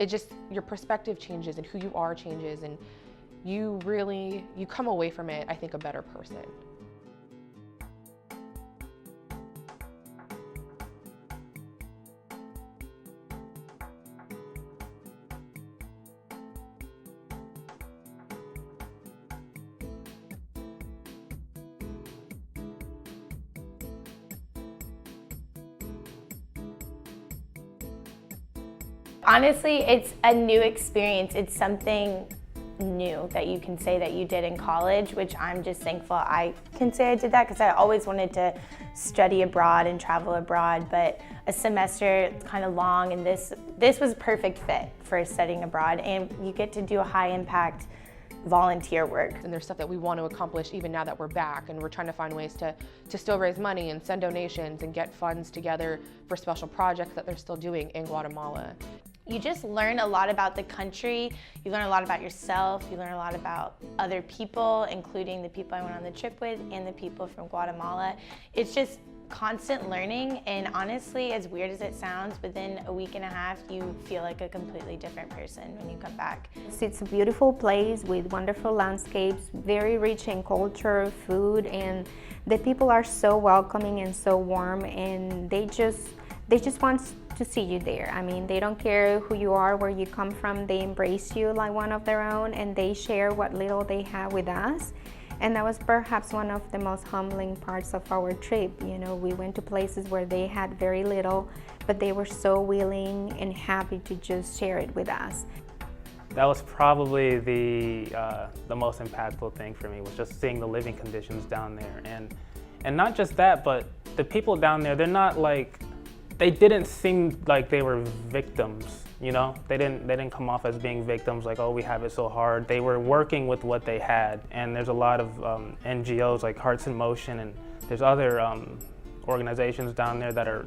it just, your perspective changes and who you are changes, and you come away from it, I think, a better person. Honestly, it's a new experience. It's something new that you can say that you did in college, which I'm just thankful I can say I did that, because I always wanted to study abroad and travel abroad, but a semester, it's kind of long, and this was a perfect fit for studying abroad, and you get to do a high impact volunteer work. And there's stuff that we want to accomplish even now that we're back, and we're trying to find ways to still raise money and send donations and get funds together for special projects that they're still doing in Guatemala. You just learn a lot about the country, you learn a lot about yourself, you learn a lot about other people, including the people I went on the trip with and the people from Guatemala. It's just constant learning, and honestly, as weird as it sounds, within a week and a half you feel like a completely different person when you come back. It's a beautiful place with wonderful landscapes, very rich in culture, food, and the people are so welcoming and so warm, and they just want to see you there. I mean, they don't care who you are, where you come from, they embrace you like one of their own, and they share what little they have with us. And that was perhaps one of the most humbling parts of our trip. You know, we went to places where they had very little, but they were so willing and happy to just share it with us. That was probably the most impactful thing for me, was just seeing the living conditions down there. And not just that, but the people down there, they're not like, they didn't seem like they were victims, you know? They didn't come off as being victims, like, oh, we have it so hard. They were working with what they had, and there's a lot of NGOs like Hearts in Motion, and there's other organizations down there that are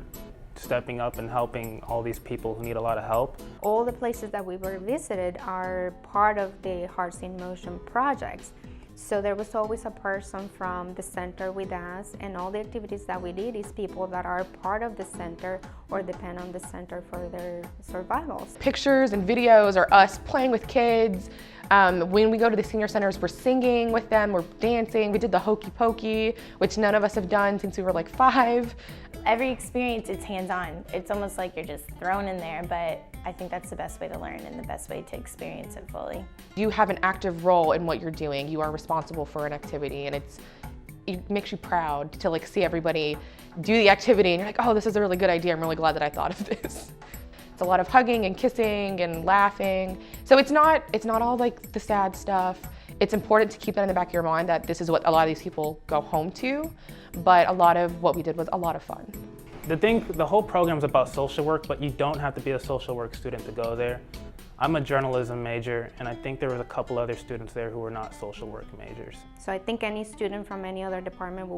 stepping up and helping all these people who need a lot of help. All the places that we were visited are part of the Hearts in Motion projects. So there was always a person from the center with us, and all the activities that we did is people that are part of the center or depend on the center for their survivals. Pictures and videos are us playing with kids. When we go to the senior centers, we're singing with them, we're dancing. We did the hokey pokey, which none of us have done since we were like 5. Every experience, it's hands-on. It's almost like you're just thrown in there, but I think that's the best way to learn and the best way to experience it fully. You have an active role in what you're doing. You are responsible for an activity, and it makes you proud to like see everybody do the activity, and you're like, oh, this is a really good idea. I'm really glad that I thought of this. It's a lot of hugging and kissing and laughing. So it's not all like the sad stuff. It's important to keep that in the back of your mind that this is what a lot of these people go home to, but a lot of what we did was a lot of fun. The whole program's about social work, but you don't have to be a social work student to go there. I'm a journalism major, and I think there was a couple other students there who were not social work majors. So I think any student from any other department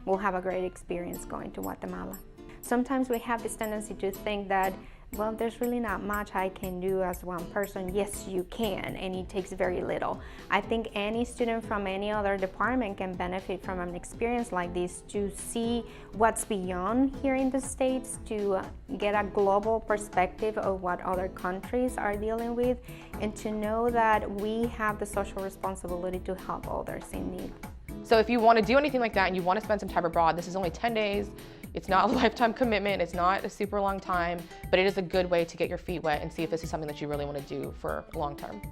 will have a great experience going to Guatemala. Sometimes we have this tendency to think that, well, there's really not much I can do as one person. Yes, you can, and it takes very little. I think any student from any other department can benefit from an experience like this, to see what's beyond here in the States, to get a global perspective of what other countries are dealing with, and to know that we have the social responsibility to help others in need. So if you want to do anything like that and you want to spend some time abroad, this is only 10 days. It's not a lifetime commitment, it's not a super long time, but it is a good way to get your feet wet and see if this is something that you really want to do for long term.